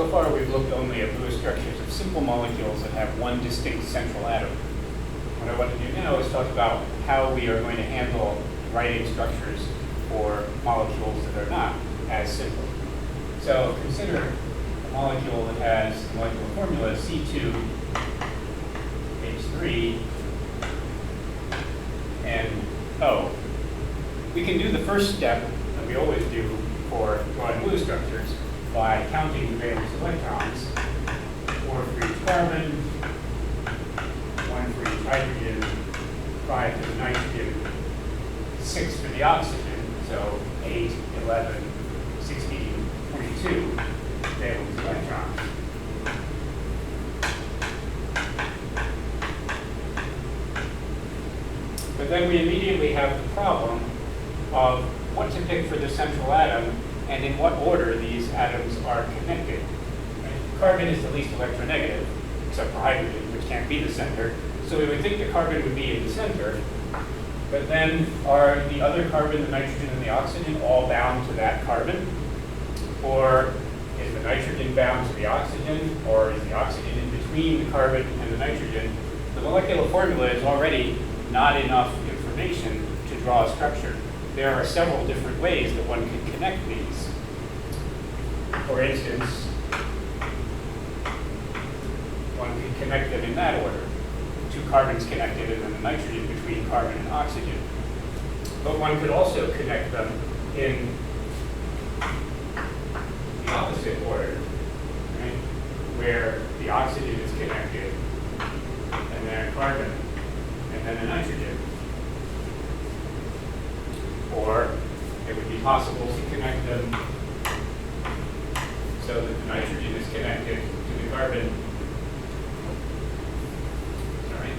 So far, we've looked only at Lewis structures of simple molecules that have one distinct central atom. What I want to do now is talk about how we are going to handle writing structures for molecules that are not as simple. So consider a molecule that has the molecular formula C2H3 and O. We can do the first step that we always do for drawing Lewis structures by counting the valence electrons, 4 for each carbon, 1 for each hydrogen, 5 for the nitrogen, 6 for the oxygen, so 8, 11, 16, 22 valence electrons. But then we immediately have the problem of what to pick for the central atom and in what order these atoms are connected. Right? Carbon is the least electronegative, except for hydrogen, which can't be the center. So we would think the carbon would be in the center, but then are the other carbon, the nitrogen, and the oxygen all bound to that carbon? Or is the nitrogen bound to the oxygen? Or is the oxygen in between the carbon and the nitrogen? The molecular formula is already not enough information to draw a structure. There are several different ways that one can connect these. For instance, one can connect them in that order. 2 carbons connected and then the nitrogen between carbon and oxygen. But one could also connect them in the opposite order, right? Where the oxygen is connected and then a carbon and then a nitrogen. Or it would be possible to connect them so that the nitrogen is connected to the carbon, sorry,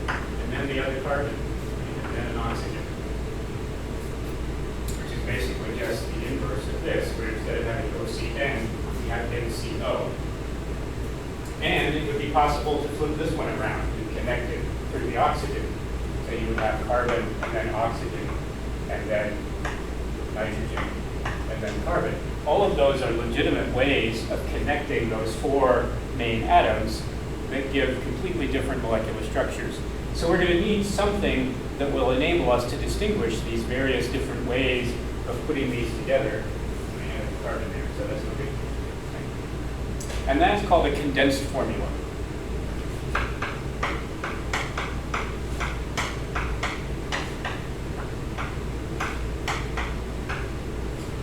and then the other carbon, and then an oxygen, which is basically just the inverse of this, where instead of having OCN, we have NCO. And it would be possible to flip this one around and connect it through the oxygen. So you would have carbon and then oxygen, and then nitrogen, and then carbon. All of those are legitimate ways of connecting those 4 main atoms that give completely different molecular structures. So we're going to need something that will enable us to distinguish these various different ways of putting these together. I add carbon there, so that's no big deal. And that's called a condensed formula.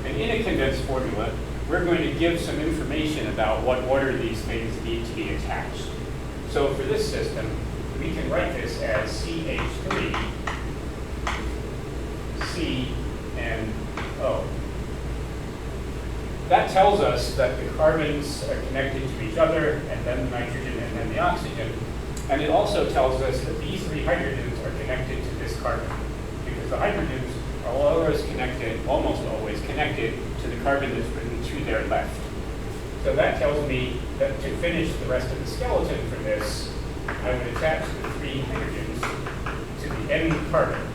In a condensed formula, we're going to give some information about what order these things need to be attached. So for this system, we can write this as CH3, C, and O. That tells us that the carbons are connected to each other, and then the nitrogen, and then the oxygen. And it also tells us that these 3 hydrogens are connected to this carbon, because the hydrogens are always connected, almost always connected to the carbon that's written to their left. So that tells me that to finish the rest of the skeleton for this, I would attach the 3 hydrogens to the end carbon.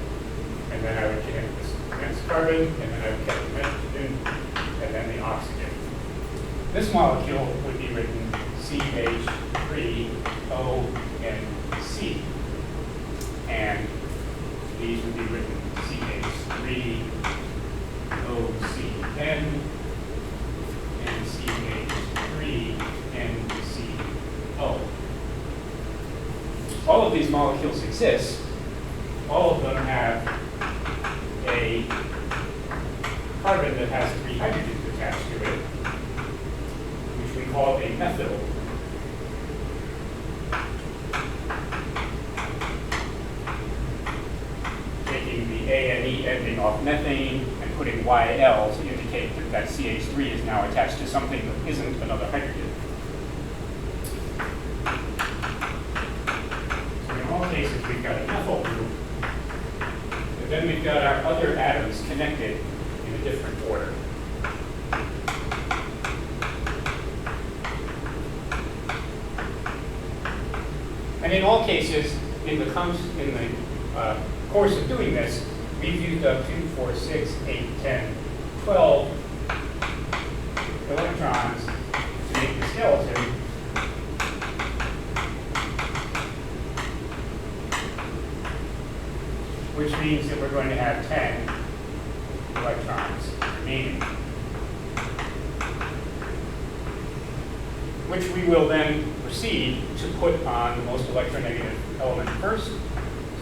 And then I would connect this next carbon, and then I would connect the nitrogen, and then the oxygen. This molecule would be written CH3ONC. And these would be written CH3OCN and CH3NCO. All of these molecules exist. All of them have a carbon that has 3 hydrogens attached to it, which we call a methyl. Taking the A and E ending off methane and putting YL to indicate that that CH3 is now attached to something that isn't another hydrogen. So in all cases, we've got a methyl group, but then we've got our other atoms connected in a different order. And in all cases, in the course of doing this, we've used up 2, 4, 6, 8, 10, 12 electrons means that we're going to have 10 electrons remaining, which we will then proceed to put on the most electronegative element first.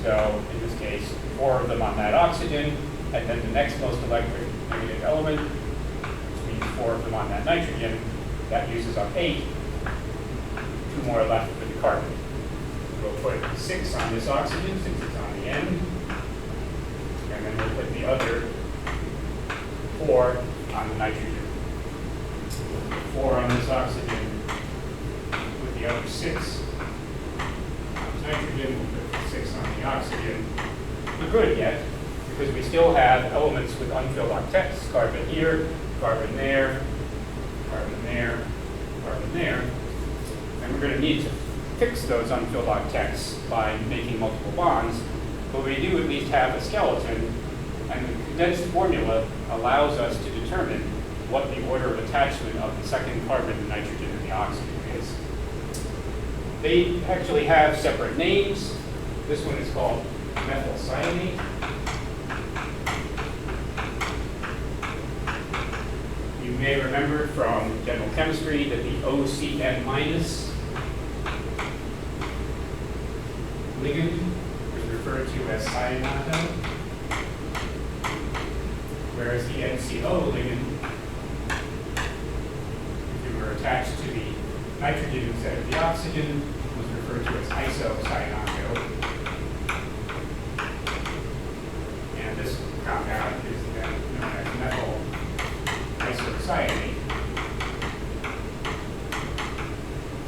So in this case, 4 of them on that oxygen, and then the next most electronegative element, which means 4 of them on that nitrogen. That uses up 8. 2 more left for the carbon. We'll put 6 on this oxygen since it's on the end, and then we'll put the other 4 on the nitrogen. 4 on this oxygen, with the other 6 on the nitrogen, we'll put 6 on the oxygen. Not good yet, because we still have elements with unfilled octets, carbon here, carbon there, carbon there, carbon there. And we're going to need to fix those unfilled octets by making multiple bonds, but we do at least have a skeleton, and the condensed formula allows us to determine what the order of attachment of the second carbon, the nitrogen, and the oxygen is. They actually have separate names. This one is called methylcyanate. You may remember from general chemistry that the OCN- ligand is referred to as cyanoto, whereas the NCO ligand, if you were attached to the nitrogen instead of the oxygen, was referred to as isocyanato. And this compound is then known as methyl isocyanate.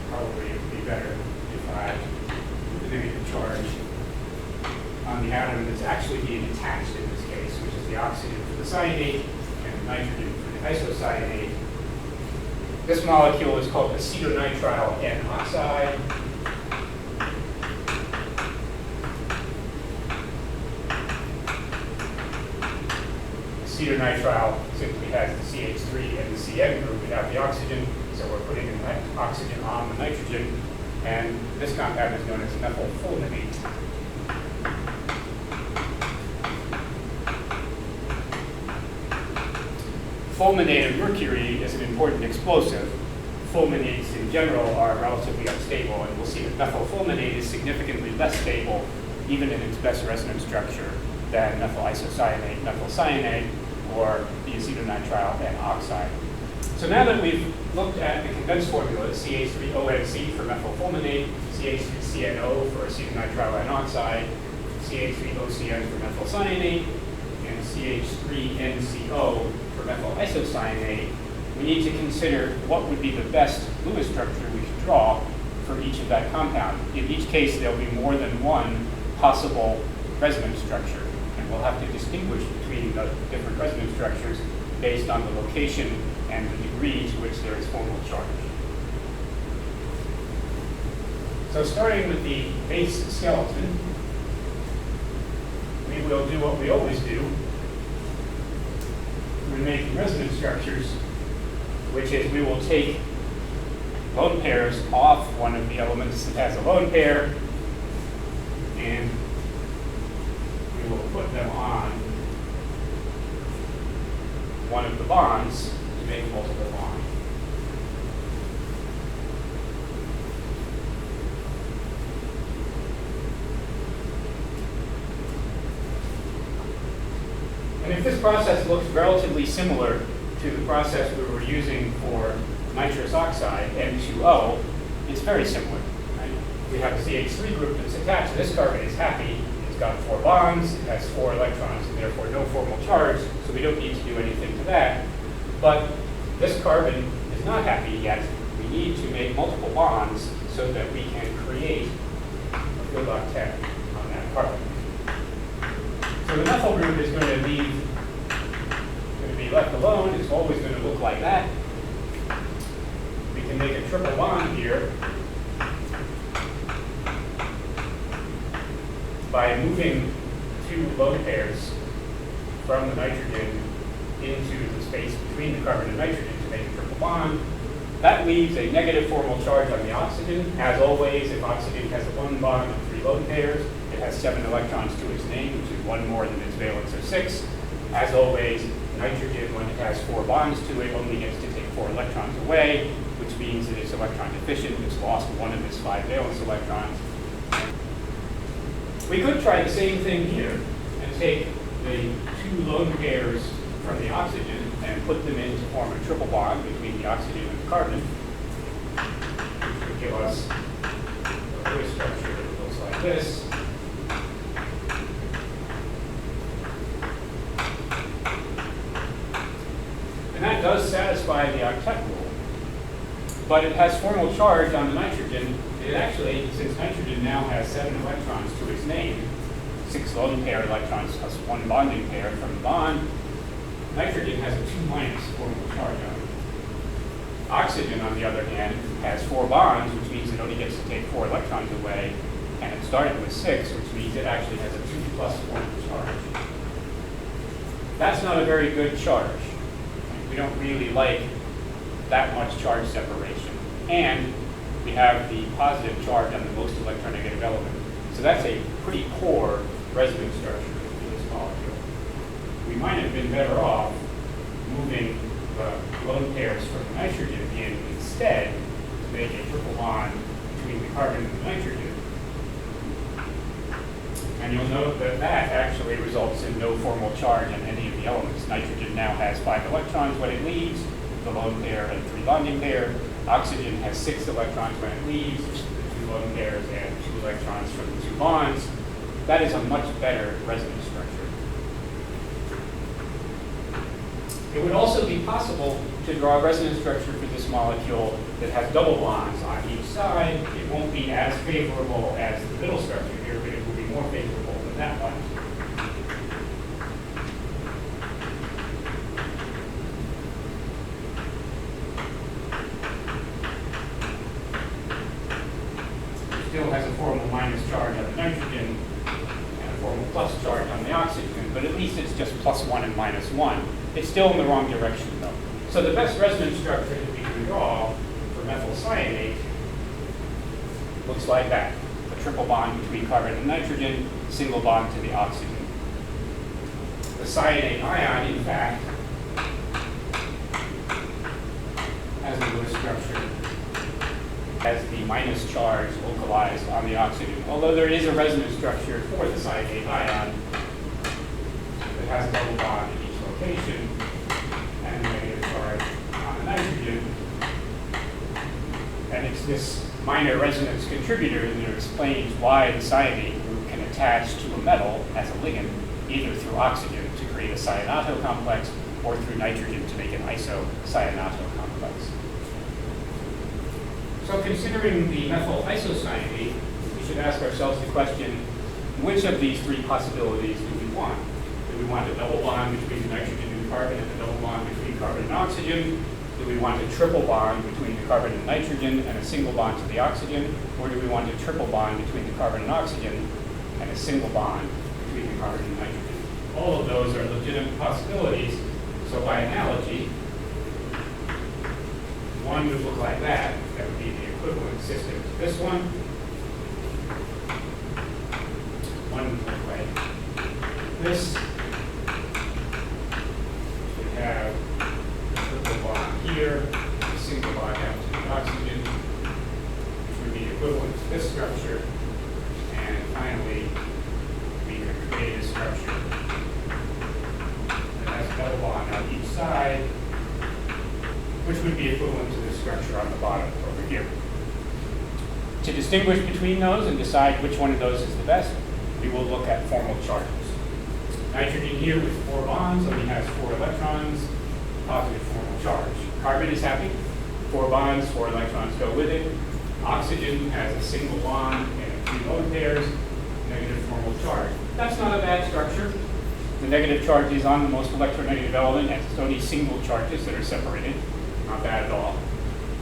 Probably it would be better if I put the negative charge on the atom that's actually being attached in this case, which is the oxygen for the cyanate and the nitrogen for the isocyanate. This molecule is called acetonitrile N oxide. Acetonitrile simply has the CH3 and the CN group without the oxygen, so we're putting an oxygen on the nitrogen, and this compound is known as methylfulminate. Fulminate of mercury is an important explosive. Fulminates in general are relatively unstable, and we'll see that methylfulminate is significantly less stable, even in its best resonance structure, than methyl isocyanate, methylcyanate, or the acetonitrile N oxide. So now that we've looked at the condensed formula, CH3ONC for methylfulminate, CH3CNO for acetonitrile N oxide, CH3OCN for methylcyanate, and CH3NCO for methyl isocyanate, we need to consider what would be the best Lewis structure we should draw for each of that compound. In each case, there'll be more than one possible resonance structure, and we'll have to distinguish between the different resonance structures based on the location and the degree to which there is formal charge. So starting with the base skeleton, we will do what we always do when making resonance structures, which is we will take lone pairs off one of the elements that has a lone pair, and we will put them on one of the bonds to make multiple bonds. And if this process looks relatively similar to the process we were using for nitrous oxide, N2O, it's very similar. Right? We have a CH3 group that's attached. This carbon is happy. It's got 4 bonds. It has 4 electrons, and therefore no formal charge, so we don't need to do anything to that. But this carbon is not happy yet. We need to make multiple bonds so that we can create a field octet on that carbon. So the methyl group is going to be left alone. It's always going to look like that. We can make a triple bond here by moving 2 lone pairs from the nitrogen into the space between the carbon and nitrogen to make a triple bond. That leaves a negative formal charge on the oxygen. As always, if oxygen has a 1 bond and 3 lone pairs, it has 7 electrons to its name, which is 1 more than its valence of 6. As always, nitrogen, when it has 4 bonds to it, only gets to take 4 electrons away, which means that it's electron deficient. It's lost 1 of its 5 valence electrons. We could try the same thing here and take the 2 lone pairs from the oxygen and put them in to form a triple bond between the oxygen and the carbon, which would give us a Lewis structure that looks like this. And that does satisfy the octet rule, but it has formal charge on the nitrogen. It actually, since nitrogen now has 7 electrons to its name, 6 lone pair electrons plus 1 bonding pair from the bond, nitrogen has a 2 minus formal charge on it. Oxygen, on the other hand, has 4 bonds, which means it only gets to take 4 electrons away, and it started with 6, which means it actually has a 2 plus formal charge. That's not a very good charge. We don't really like that much charge separation. And we have the positive charge on the most electronegative element. So that's a pretty poor resonance structure for this molecule. We might have been better off moving the lone pairs from the nitrogen in instead to make a triple bond between the carbon and the nitrogen. And you'll note that that actually results in no formal charge on any of the elements. Nitrogen now has 5 electrons when it leaves, the lone pair and 3 bonding pair. Oxygen has 6 electrons when it leaves, the 2 lone pairs and 2 electrons from the 2 bonds. That is a much better resonance structure. It would also be possible to draw a resonance structure for this molecule that has double bonds on each side. It won't be as favorable as the middle structure here, but it will be more favorable than that one. It still has a formal minus charge on the nitrogen and a formal plus charge on the oxygen, but at least it's just +1 and -1. It's still in the wrong direction, though. So the best resonance structure that we can draw for methyl cyanate looks like that. A triple bond between carbon and nitrogen, single bond to the oxygen. The cyanate ion, in fact, has a Lewis structure, has the minus charge localized on the oxygen. Although there is a resonance structure for the cyanate ion that has a double bond in each location and a negative charge on the nitrogen. And it's this minor resonance contributor that explains why the cyanate group can attach to a metal as a ligand, either through oxygen to create a cyanato complex or through nitrogen to make an isocyanato complex. So considering the methyl isocyanate, we should ask ourselves the question, which of these 3 possibilities do we want? Do we want a double bond between the nitrogen and carbon and a double bond between carbon and oxygen? Do we want a triple bond between the carbon and nitrogen and a single bond to the oxygen? Or do we want a triple bond between the carbon and oxygen and a single bond between the carbon and nitrogen? All of those are legitimate possibilities. So by analogy, one would look like that. That would be the equivalent system to this one. One would look like this. We have a triple bond here, a single bond out to the oxygen, which would be equivalent to this structure. And finally, we could create a structure that has a double bond on each side, which would be equivalent to the structure on the bottom over here. To distinguish between those and decide which one of those is the best, we will look at formal charges. Nitrogen here with 4 bonds only has 4 electrons, positive formal charge. Carbon is happy, 4 bonds, 4 electrons go with it. Oxygen has a single bond and 3 lone pairs, negative formal charge. That's not a bad structure. The negative charge is on the most electronegative element, and it's only single charges that are separated. Not bad at all.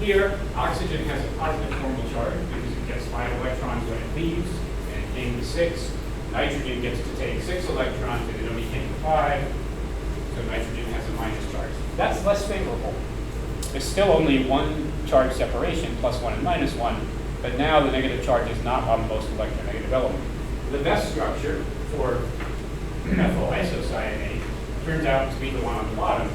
Here, oxygen has a positive formal charge because it gets 5 electrons when it leaves, and it came to 6. Nitrogen gets to take 6 electrons, and it only came to 5. So nitrogen has a minus charge. That's less favorable. There's still only 1 charge separation, +1 and -1, but now the negative charge is not on the most electronegative element. The best structure for methyl isocyanate turns out to be the one on the bottom,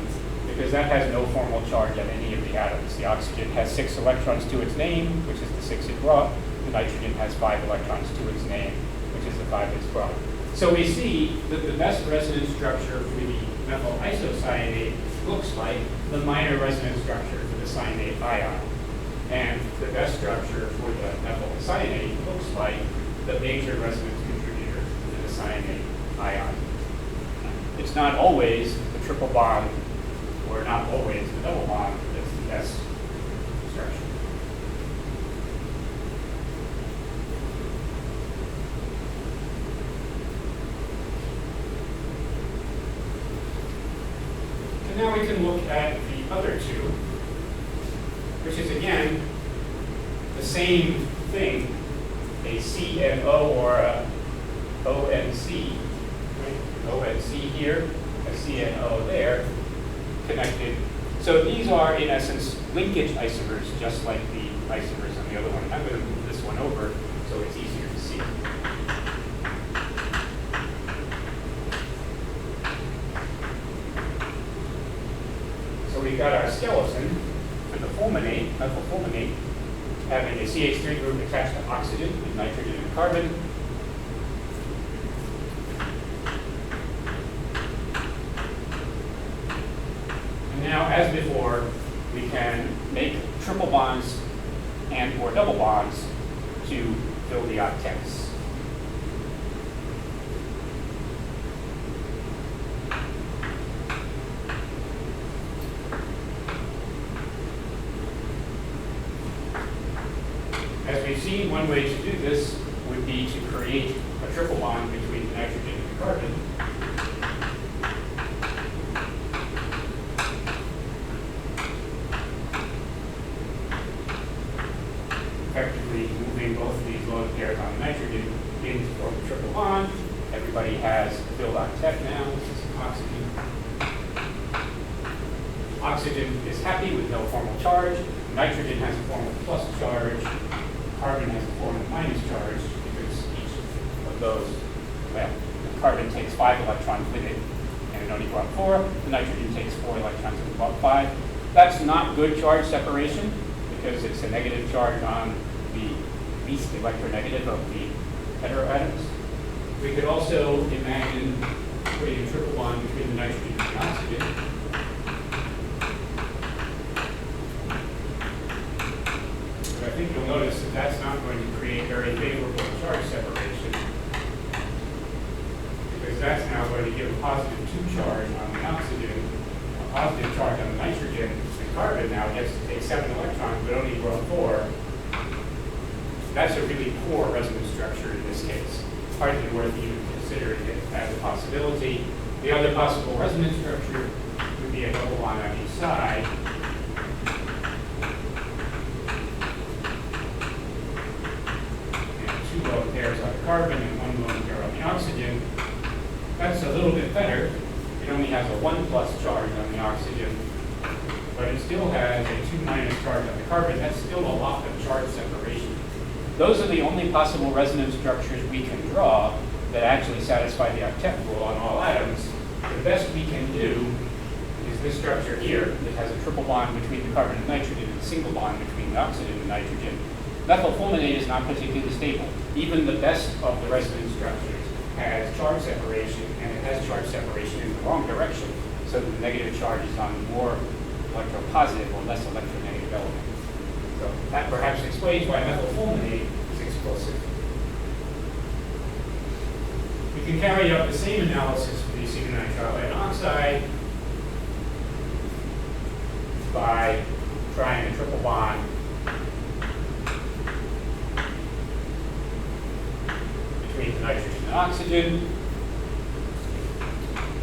because that has no formal charge on any of the atoms. The oxygen has 6 electrons to its name, which is the 6 it brought. The nitrogen has 5 electrons to its name, which is the 5 it's brought. So we see that the best resonance structure for the methyl isocyanate looks like the minor resonance structure for the cyanate ion. And the best structure for the methyl cyanate looks like the major resonance contributor to the cyanate ion. It's not always the triple bond, or not always the double bond, that's the best structure. And now we can look at the other two, which is again the same thing, a CNO or a ONC, right? ONC here, a CNO there, connected. So these are, in essence, linkage isomers, just like the isomers on the other one. I'm going to move this one over so it's easier to see. So we got our skeleton for the fulminate, methyl fulminate, having a CH3 group attached to oxygen with nitrogen and carbon. And now, as before, we can make triple bonds and or double bonds to fill the octets. As we've seen, one way to do this would be to create a triple bond between the nitrogen and the carbon. Effectively moving both of these lone pairs on nitrogen in to form a triple bond. Everybody has a filled octet now. This is oxygen. Oxygen is happy with no formal charge. Nitrogen has a form of plus charge. Carbon has a form of minus charge, because each of those, well, the carbon takes 5 electrons with it, and it only brought 4. The nitrogen takes 4 electrons and brought 5. That's not good charge separation, because it's a negative charge on the least electronegative of the heteroatoms. We could also imagine putting a triple bond between the nitrogen and the oxygen. But I think you'll notice that that's not going to create very favorable charge separation, because that's now going to give a positive 2 charge on the oxygen, a positive charge on the nitrogen. The carbon now gets to take 7 electrons, but only brought 4. That's a really poor resonance structure in this case. Hardly worth even considering it as a possibility. The other possible resonance structure would be a double bond on each side. And 2 lone pairs on the carbon and 1 lone pair on the oxygen. That's a little bit better. It only has a 1 plus charge on the oxygen, but it still has a 2 minus charge on the carbon. That's still a lot of charge separation. Those are the only possible resonance structures we can draw that actually satisfy the octet rule on all atoms. The best we can do is this structure here that has a triple bond between the carbon and nitrogen and a single bond between the oxygen and nitrogen. Methyl fulminate is not particularly stable. Even the best of the resonance structures has charge separation, and it has charge separation in the wrong direction, so the negative charge is on more electropositive or less electronegative element. So that perhaps explains why methyl fulminate is explosive. We can carry out the same analysis for the acetonitrile iron oxide by trying a triple bond between the nitrogen and oxygen,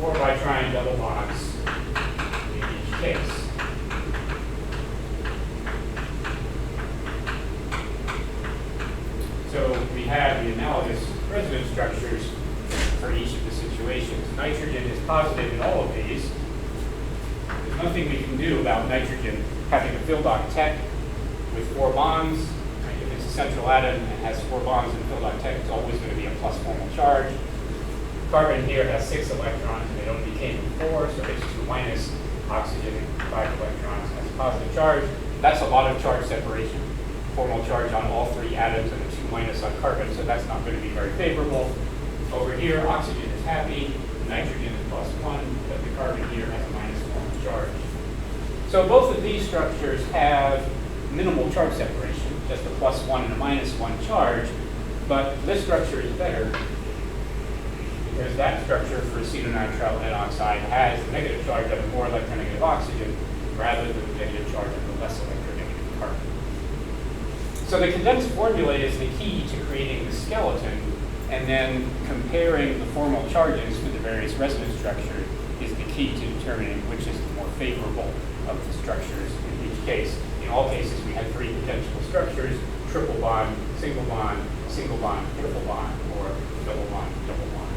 or by trying double bonds in each case. So we have the analogous resonance structures for each of the situations. Nitrogen is positive in all of these. There's nothing we can do about nitrogen having a filled octet with 4 bonds. If it's a central atom and has 4 bonds and filled on tech, it's always going to be a plus formal charge. Carbon here has 6 electrons and it only came in 4, so it's 2 minus. Oxygen, 5 electrons, has a positive charge. That's a lot of charge separation. Formal charge on all 3 atoms and a 2 minus on carbon, so that's not going to be very favorable. Over here, oxygen is happy, nitrogen is +1, but the carbon here has a minus formal charge. So both of these structures have minimal charge separation, just a +1 and a -1 charge, but this structure is better because that structure for acetonitrile N oxide has the negative charge of a more electronegative oxygen rather than the negative charge of the less electronegative carbon. So the condensed formula is the key to creating the skeleton, and then comparing the formal charges for the various resonance structures is the key to determining which is the more favorable of the structures in each case. In all cases, we had 3 potential structures: triple bond, single bond, triple bond, or double bond, double bond.